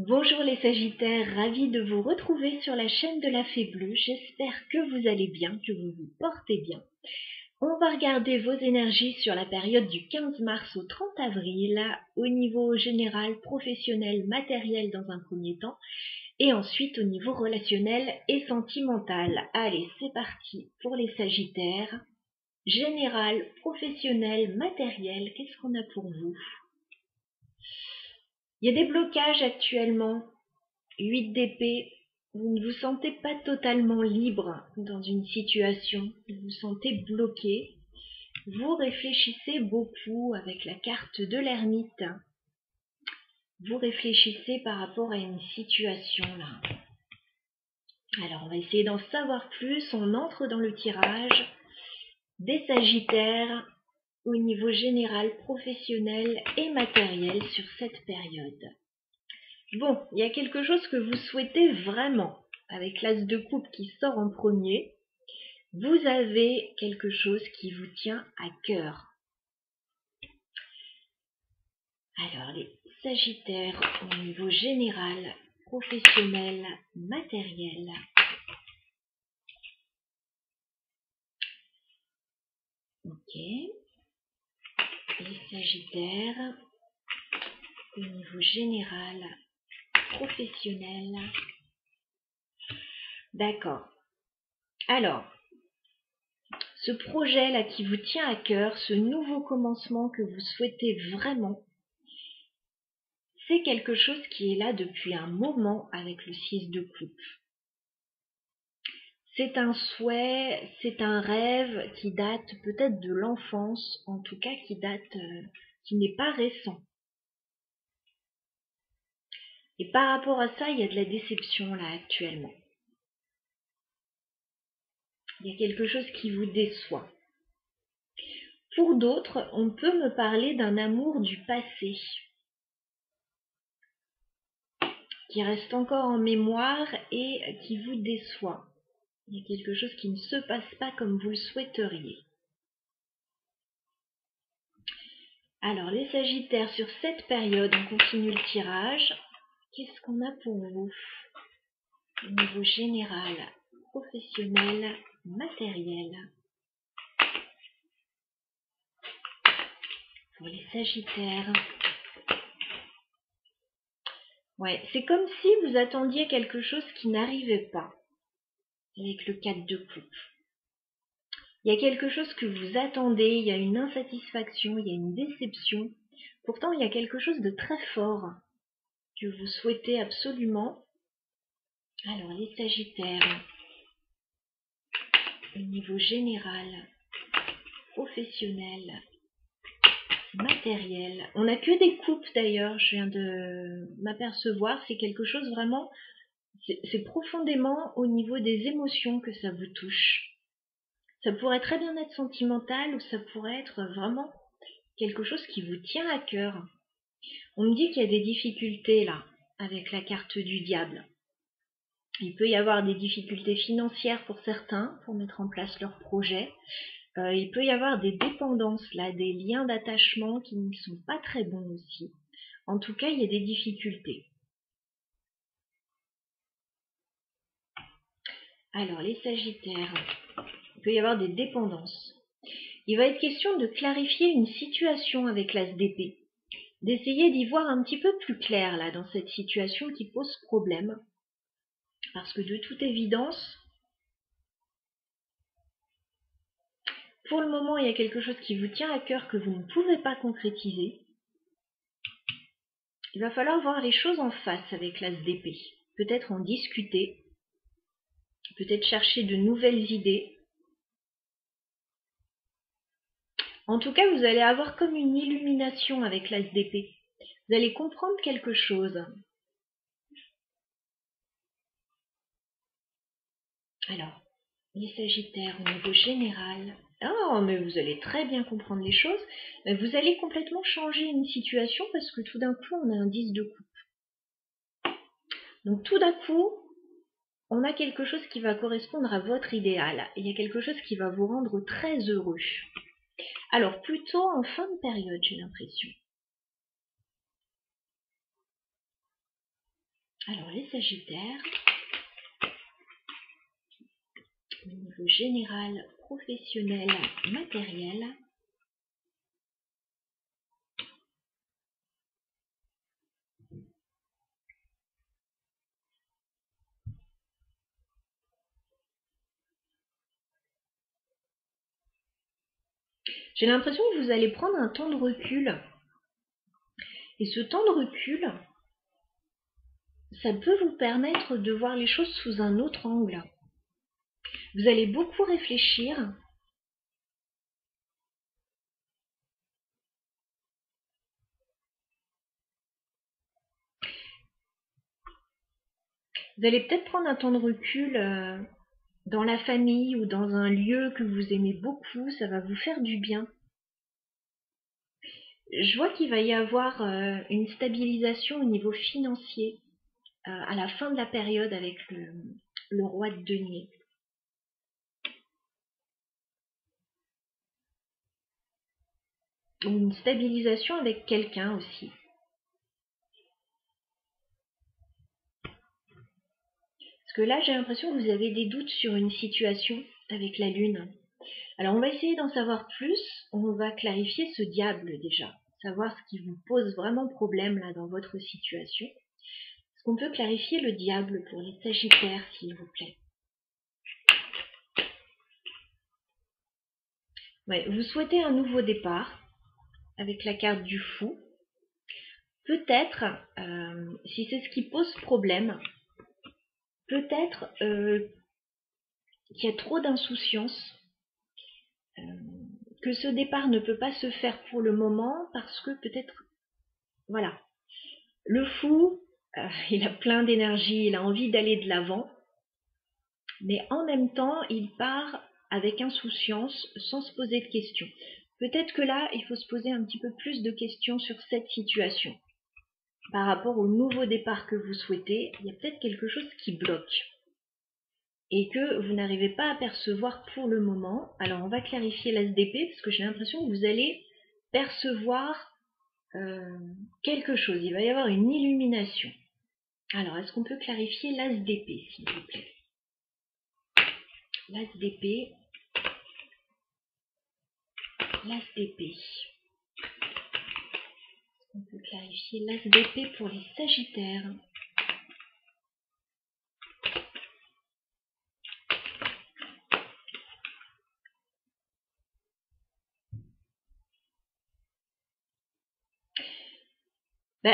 Bonjour les Sagittaires, ravie de vous retrouver sur la chaîne de la Fée Bleue. J'espère que vous allez bien, que vous vous portez bien. On va regarder vos énergies sur la période du 15 mars au 30 avril, au niveau général, professionnel, matériel dans un premier temps, et ensuite au niveau relationnel et sentimental. Allez, c'est parti pour les Sagittaires. Général, professionnel, matériel, qu'est-ce qu'on a pour vous? Il y a des blocages actuellement. 8 d'épée, vous ne vous sentez pas totalement libre dans une situation, vous vous sentez bloqué. Vous réfléchissez beaucoup avec la carte de l'ermite. Vous réfléchissez par rapport à une situation là. Alors on va essayer d'en savoir plus. On entre dans le tirage des Sagittaires au niveau général, professionnel et matériel sur cette période. Bon, il y a quelque chose que vous souhaitez vraiment, avec l'as de coupe qui sort en premier. Vous avez quelque chose qui vous tient à cœur. Alors, les Sagittaires au niveau général, professionnel, matériel. Ok. Les Sagittaires au niveau général, professionnel. D'accord. Alors, ce projet-là qui vous tient à cœur, ce nouveau commencement que vous souhaitez vraiment, c'est quelque chose qui est là depuis un moment avec le 6 de coupe. C'est un souhait, c'est un rêve qui date peut-être de l'enfance, en tout cas qui n'est pas récent. Et par rapport à ça, il y a de la déception là actuellement. Il y a quelque chose qui vous déçoit. Pour d'autres, on peut me parler d'un amour du passé qui reste encore en mémoire et qui vous déçoit. Il y a quelque chose qui ne se passe pas comme vous le souhaiteriez. Alors, les Sagittaires, sur cette période, on continue le tirage. Qu'est-ce qu'on a pour vous? Au niveau général, professionnel, matériel. Pour les Sagittaires. Ouais, c'est comme si vous attendiez quelque chose qui n'arrivait pas. Avec le 4 de coupe. Il y a quelque chose que vous attendez, il y a une insatisfaction, il y a une déception. Pourtant, il y a quelque chose de très fort que vous souhaitez absolument. Alors, les Sagittaires, au niveau général, professionnel, matériel. On n'a que des coupes d'ailleurs, je viens de m'apercevoir. C'est quelque chose vraiment, c'est profondément au niveau des émotions que ça vous touche. Ça pourrait très bien être sentimental ou ça pourrait être vraiment quelque chose qui vous tient à cœur. On me dit qu'il y a des difficultés là, avec la carte du diable. Il peut y avoir des difficultés financières pour certains, pour mettre en place leur projet. Il peut y avoir des dépendances là, des liens d'attachement qui ne sont pas très bons aussi. En tout cas, il y a des difficultés. Alors, les Sagittaires, il peut y avoir des dépendances. Il va être question de clarifier une situation avec l'as d'épée. D'essayer d'y voir un petit peu plus clair là, dans cette situation qui pose problème. Parce que de toute évidence, pour le moment, il y a quelque chose qui vous tient à cœur que vous ne pouvez pas concrétiser. Il va falloir voir les choses en face avec l'as d'épée. Peut-être en discuter. Peut-être chercher de nouvelles idées. En tout cas, vous allez avoir comme une illumination avec l'as d'épée. Vous allez comprendre quelque chose. Alors, les Sagittaires au niveau général. Oh, mais vous allez très bien comprendre les choses. Mais vous allez complètement changer une situation parce que tout d'un coup, on a un 10 de coupe. Donc tout d'un coup, on a quelque chose qui va correspondre à votre idéal. Il y a quelque chose qui va vous rendre très heureux. Alors, plutôt en fin de période, j'ai l'impression. Alors les Sagittaires, au niveau général, professionnel, matériel. J'ai l'impression que vous allez prendre un temps de recul. Et ce temps de recul, ça peut vous permettre de voir les choses sous un autre angle. Vous allez beaucoup réfléchir. Vous allez peut-être prendre un temps de recul dans la famille ou dans un lieu que vous aimez beaucoup. Ça va vous faire du bien. Je vois qu'il va y avoir une stabilisation au niveau financier à la fin de la période avec le roi de denier. Ou une stabilisation avec quelqu'un aussi. Parce que là, j'ai l'impression que vous avez des doutes sur une situation avec la lune. Alors, on va essayer d'en savoir plus. On va clarifier ce diable déjà. Savoir ce qui vous pose vraiment problème là dans votre situation. Est-ce qu'on peut clarifier le diable pour les Sagittaires, s'il vous plaît? Ouais, vous souhaitez un nouveau départ avec la carte du fou. Peut-être, si c'est ce qui pose problème, peut-être qu'il y a trop d'insouciance, que ce départ ne peut pas se faire pour le moment parce que peut-être, voilà, le fou, il a plein d'énergie, il a envie d'aller de l'avant, mais en même temps, il part avec insouciance sans se poser de questions. Peut-être que là, il faut se poser un petit peu plus de questions sur cette situation. Par rapport au nouveau départ que vous souhaitez, il y a peut-être quelque chose qui bloque et que vous n'arrivez pas à percevoir pour le moment. Alors on va clarifier l'ASDP parce que j'ai l'impression que vous allez percevoir quelque chose. Il va y avoir une illumination. Alors est-ce qu'on peut clarifier l'ASDP, s'il vous plaît? L'ASDP. L'ASDP. On peut clarifier l'ASDP pour les Sagittaires.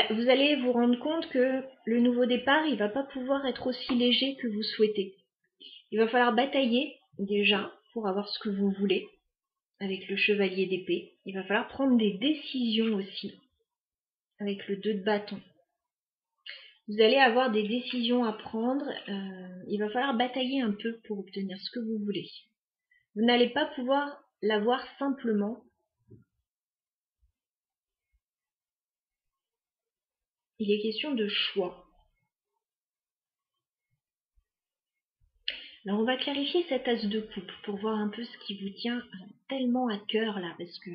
Vous allez vous rendre compte que le nouveau départ, il ne va pas pouvoir être aussi léger que vous souhaitez. Il va falloir batailler déjà pour avoir ce que vous voulez avec le chevalier d'épée. Il va falloir prendre des décisions aussi avec le 2 de bâton. Vous allez avoir des décisions à prendre. Il va falloir batailler un peu pour obtenir ce que vous voulez. Vous n'allez pas pouvoir l'avoir simplement. Il est question de choix. Alors on va clarifier cet as de coupe pour voir un peu ce qui vous tient tellement à cœur là, parce que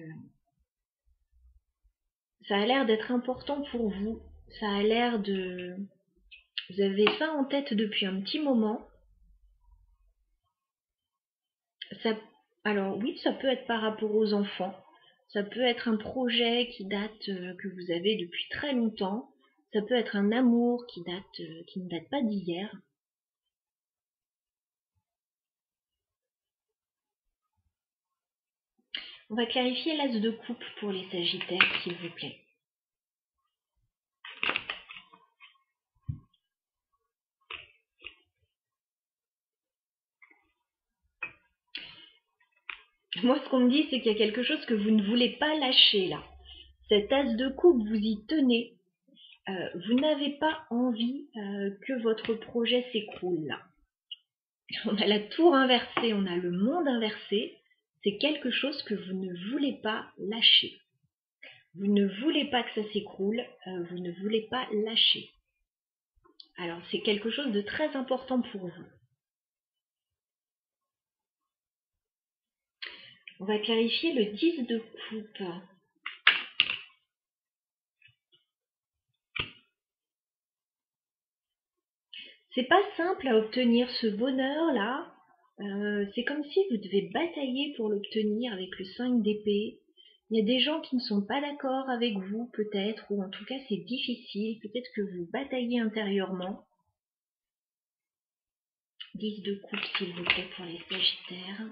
ça a l'air d'être important pour vous. Ça a l'air de... Vous avez ça en tête depuis un petit moment. Ça... Alors oui, ça peut être par rapport aux enfants. Ça peut être un projet qui date, que vous avez depuis très longtemps. Ça peut être un amour qui ne date pas d'hier. On va clarifier l'as de coupe pour les Sagittaires, s'il vous plaît. Moi, ce qu'on me dit, c'est qu'il y a quelque chose que vous ne voulez pas lâcher, là. Cet as de coupe, vous y tenez. Vous n'avez pas envie que votre projet s'écroule, là. On a la tour inversée, on a le monde inversé. C'est quelque chose que vous ne voulez pas lâcher. Vous ne voulez pas que ça s'écroule, vous ne voulez pas lâcher. Alors, c'est quelque chose de très important pour vous. On va clarifier le 10 de coupe. C'est pas simple à obtenir ce bonheur-là. C'est comme si vous devez batailler pour l'obtenir avec le 5 d'épée. Il y a des gens qui ne sont pas d'accord avec vous, peut-être, ou en tout cas c'est difficile. Peut-être que vous bataillez intérieurement. 10 de coupe, s'il vous plaît, pour les Sagittaires.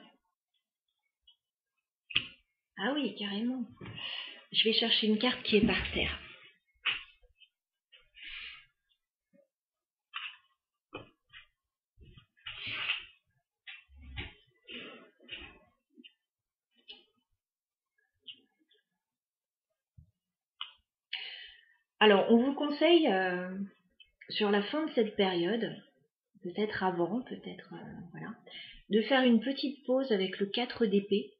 Ah oui, carrément. Je vais chercher une carte qui est par terre. Alors, on vous conseille, sur la fin de cette période, peut-être avant, peut-être, voilà, de faire une petite pause avec le 4 d'épée.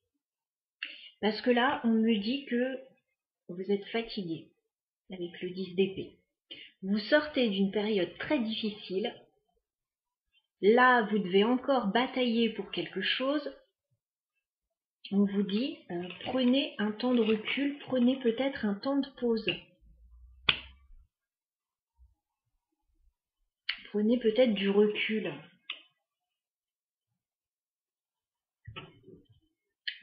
Parce que là, on me dit que vous êtes fatigué avec le 10 d'épée. Vous sortez d'une période très difficile. Là, vous devez encore batailler pour quelque chose. On vous dit, prenez un temps de recul, prenez peut-être un temps de pause. Prenez peut-être du recul.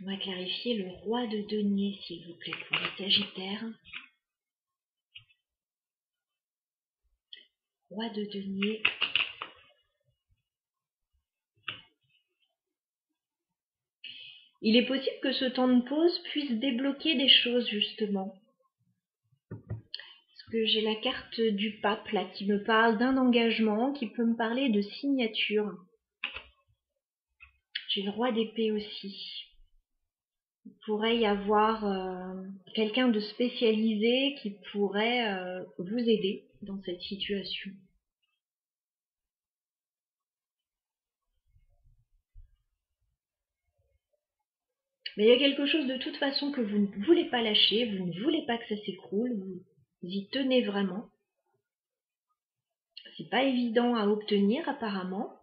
On va clarifier le roi de denier, s'il vous plaît, pour les Sagittaires. Roi de denier. Il est possible que ce temps de pause puisse débloquer des choses, justement. Parce que j'ai la carte du pape, là, qui me parle d'un engagement, qui peut me parler de signature. J'ai le roi d'épée aussi. Il pourrait y avoir quelqu'un de spécialisé qui pourrait vous aider dans cette situation. Mais il y a quelque chose de toute façon que vous ne voulez pas lâcher, vous ne voulez pas que ça s'écroule, vous y tenez vraiment. C'est pas évident à obtenir apparemment.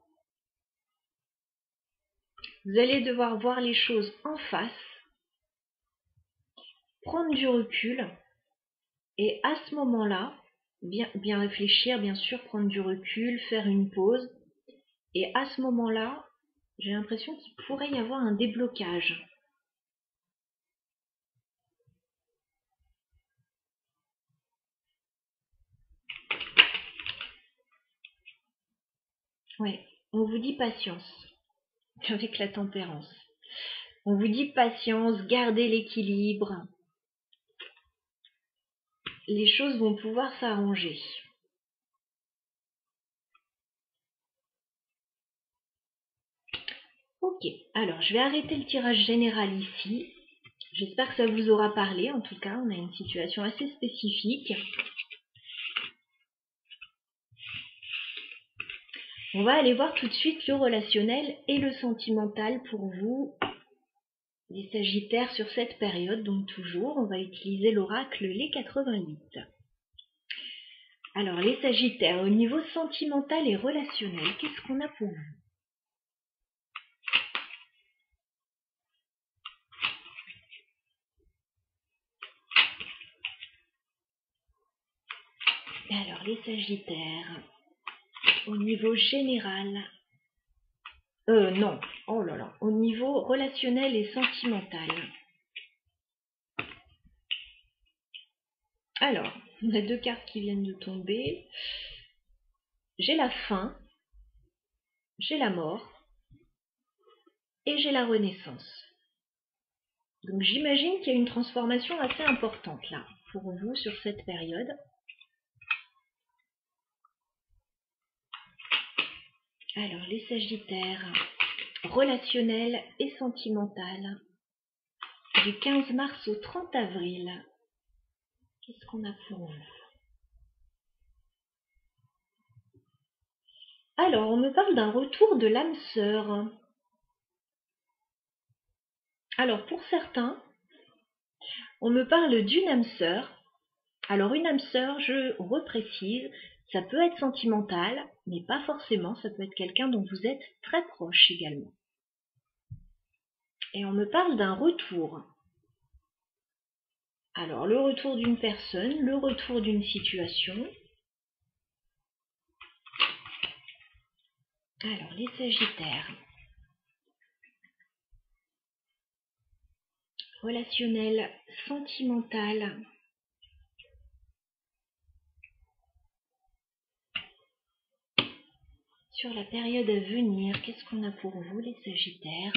Vous allez devoir voir les choses en face, prendre du recul, et à ce moment-là, bien réfléchir, bien sûr, prendre du recul, faire une pause. Et à ce moment-là, j'ai l'impression qu'il pourrait y avoir un déblocage. Ouais, on vous dit patience, avec la tempérance. On vous dit patience, gardez l'équilibre. Les choses vont pouvoir s'arranger. Ok, alors je vais arrêter le tirage général ici. J'espère que ça vous aura parlé. En tout cas, on a une situation assez spécifique. On va aller voir tout de suite le relationnel et le sentimental pour vous, les Sagittaires, sur cette période. Donc toujours, on va utiliser l'oracle Les 88. Alors, les Sagittaires, au niveau sentimental et relationnel, qu'est-ce qu'on a pour vous? Alors, les Sagittaires, au niveau général, non, oh là là, au niveau relationnel et sentimental. Alors, on a deux cartes qui viennent de tomber. J'ai la fin, j'ai la mort et j'ai la renaissance. Donc j'imagine qu'il y a une transformation assez importante là pour vous sur cette période. Alors les Sagittaires, relationnel et sentimental, du 15 mars au 30 avril. Qu'est-ce qu'on a pour vous? Alors, on me parle d'un retour de l'âme sœur. Alors, pour certains, on me parle d'une âme sœur. Alors, une âme sœur, je reprécise, ça peut être sentimental, mais pas forcément, ça peut être quelqu'un dont vous êtes très proche également. Et on me parle d'un retour. Alors, le retour d'une personne, le retour d'une situation. Alors, les Sagittaires. Relationnel, sentimental. Sur la période à venir, qu'est-ce qu'on a pour vous, les Sagittaires?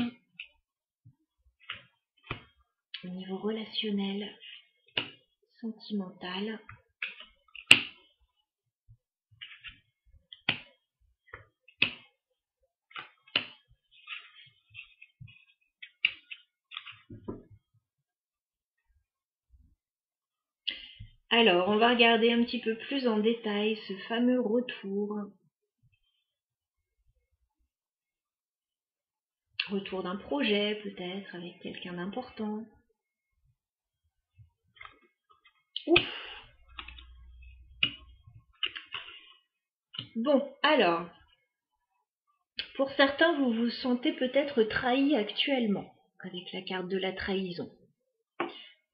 Au niveau relationnel, sentimental. Alors, on va regarder un petit peu plus en détail ce fameux retour. Retour d'un projet, peut-être, avec quelqu'un d'important. Ouf! Bon, alors, pour certains, vous vous sentez peut-être trahi actuellement, avec la carte de la trahison.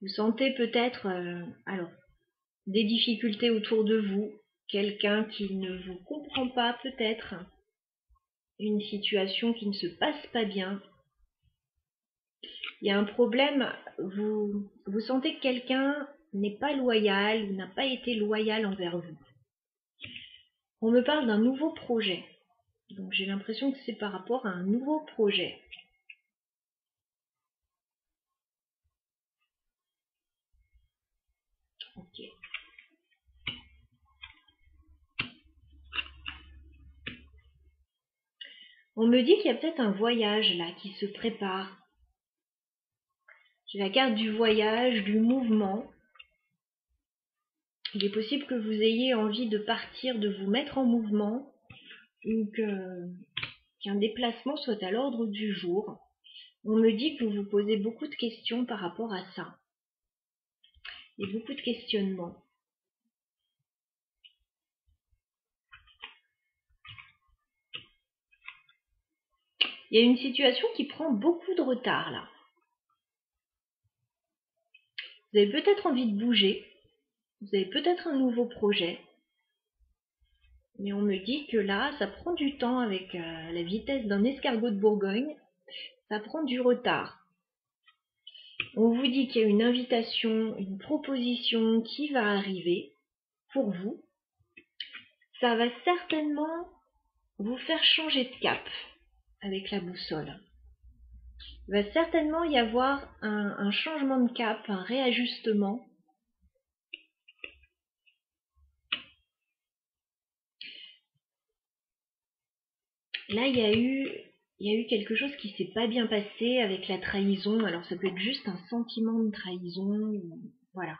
Vous sentez peut-être, des difficultés autour de vous, quelqu'un qui ne vous comprend pas peut-être, une situation qui ne se passe pas bien. Il y a un problème, vous sentez que quelqu'un n'est pas loyal ou n'a pas été loyal envers vous. On me parle d'un nouveau projet, donc j'ai l'impression que c'est par rapport à un nouveau projet. Ok. On me dit qu'il y a peut-être un voyage là qui se prépare. J'ai la carte du voyage, du mouvement. Il est possible que vous ayez envie de partir, de vous mettre en mouvement, ou qu'un déplacement soit à l'ordre du jour. On me dit que vous vous posez beaucoup de questions par rapport à ça. Et beaucoup de questionnements. Il y a une situation qui prend beaucoup de retard là. Vous avez peut-être envie de bouger. Vous avez peut-être un nouveau projet. Mais on me dit que là, ça prend du temps avec la vitesse d'un escargot de Bourgogne. Ça prend du retard. On vous dit qu'il y a une invitation, une proposition qui va arriver pour vous. Ça va certainement vous faire changer de cap avec la boussole. Il va certainement y avoir un changement de cap, un réajustement. Là, il y a eu quelque chose qui s'est pas bien passé avec la trahison. Alors, ça peut être juste un sentiment de trahison. Voilà.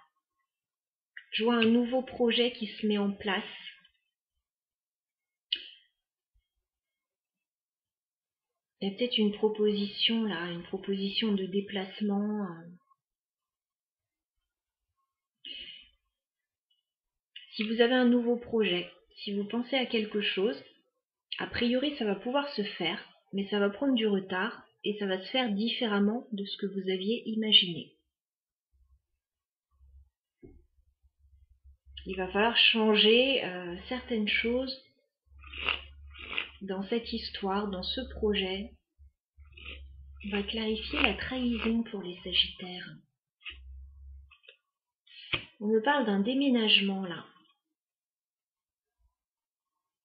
Je vois un nouveau projet qui se met en place. Il y a peut-être une proposition là, une proposition de déplacement. Si vous avez un nouveau projet, si vous pensez à quelque chose, a priori ça va pouvoir se faire, mais ça va prendre du retard et ça va se faire différemment de ce que vous aviez imaginé. Il va falloir changer certaines choses dans cette histoire, dans ce projet. On va clarifier la trahison pour les Sagittaires. On me parle d'un déménagement là.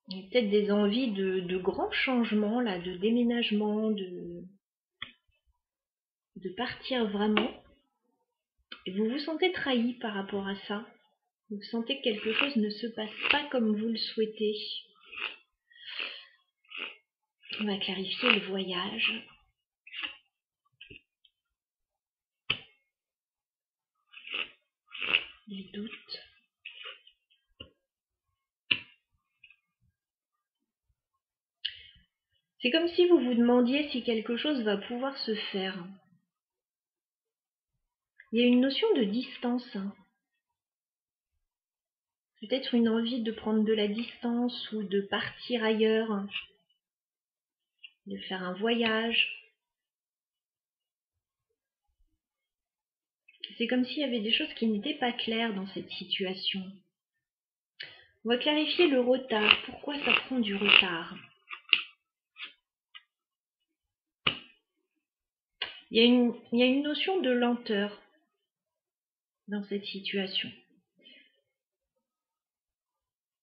Il y a peut-être des envies de grands changements là, de déménagement, de partir vraiment. Et vous vous sentez trahi par rapport à ça. Vous sentez que quelque chose ne se passe pas comme vous le souhaitez. On va clarifier le voyage. Les doutes. C'est comme si vous vous demandiez si quelque chose va pouvoir se faire. Il y a une notion de distance. Peut-être une envie de prendre de la distance ou de partir ailleurs, de faire un voyage. C'est comme s'il y avait des choses qui n'étaient pas claires dans cette situation. On va clarifier le retard. Pourquoi ça prend du retard? Il y a une notion de lenteur dans cette situation.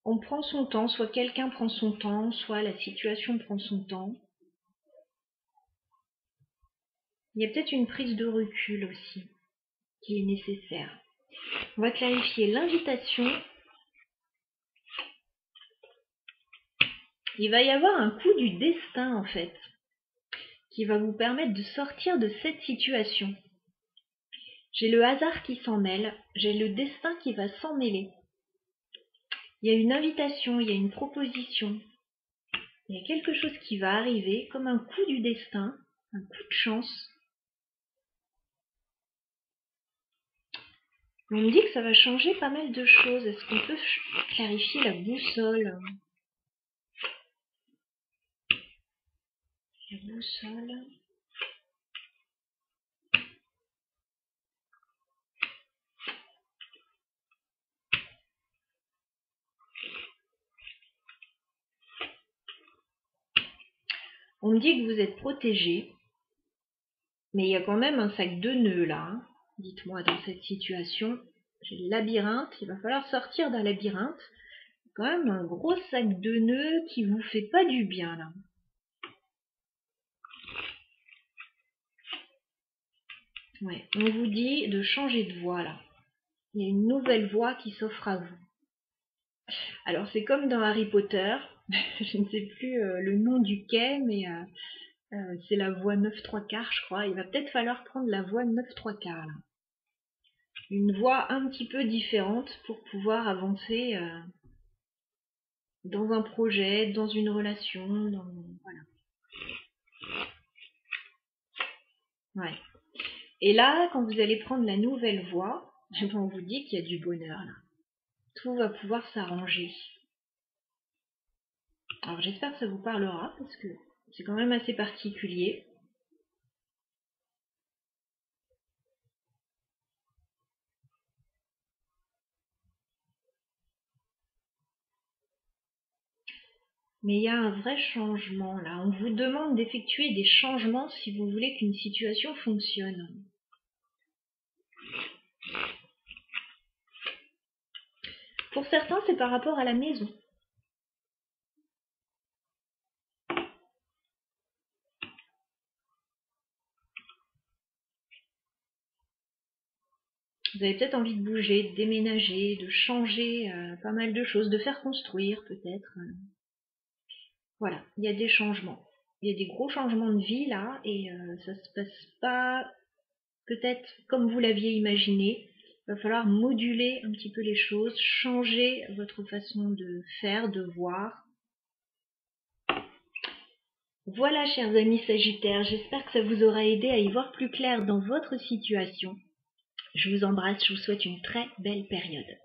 On prend son temps, soit quelqu'un prend son temps, soit la situation prend son temps. Il y a peut-être une prise de recul aussi qui est nécessaire. On va clarifier l'invitation. Il va y avoir un coup du destin en fait, qui va vous permettre de sortir de cette situation. J'ai le hasard qui s'en mêle, j'ai le destin qui va s'en mêler. Il y a une invitation, il y a une proposition. Il y a quelque chose qui va arriver comme un coup du destin, un coup de chance. On me dit que ça va changer pas mal de choses. Est-ce qu'on peut clarifier la boussole? La boussole. On me dit que vous êtes protégé, mais il y a quand même un sac de nœuds là. Hein. Dites-moi dans cette situation. J'ai le labyrinthe, il va falloir sortir d'un labyrinthe. Quand même un gros sac de nœuds qui vous fait pas du bien là. Ouais, on vous dit de changer de voie là. Il y a une nouvelle voie qui s'offre à vous. Alors c'est comme dans Harry Potter, je ne sais plus le nom du quai, mais c'est la voie 9 3/4 je crois. Il va peut-être falloir prendre la voie 9 3/4 là. Une voie un petit peu différente pour pouvoir avancer dans un projet, dans une relation, voilà. Ouais. Et là, quand vous allez prendre la nouvelle voie, on vous dit qu'il y a du bonheur là. Tout va pouvoir s'arranger. Alors j'espère que ça vous parlera parce que c'est quand même assez particulier. Mais il y a un vrai changement là. On vous demande d'effectuer des changements si vous voulez qu'une situation fonctionne. Pour certains, c'est par rapport à la maison. Vous avez peut-être envie de bouger, de déménager, de changer pas mal de choses, de faire construire peut-être. Voilà, il y a des changements. Il y a des gros changements de vie là et ça se passe pas peut-être comme vous l'aviez imaginé. Il va falloir moduler un petit peu les choses, changer votre façon de faire, de voir. Voilà, chers amis Sagittaires, j'espère que ça vous aura aidé à y voir plus clair dans votre situation. Je vous embrasse, je vous souhaite une très belle période.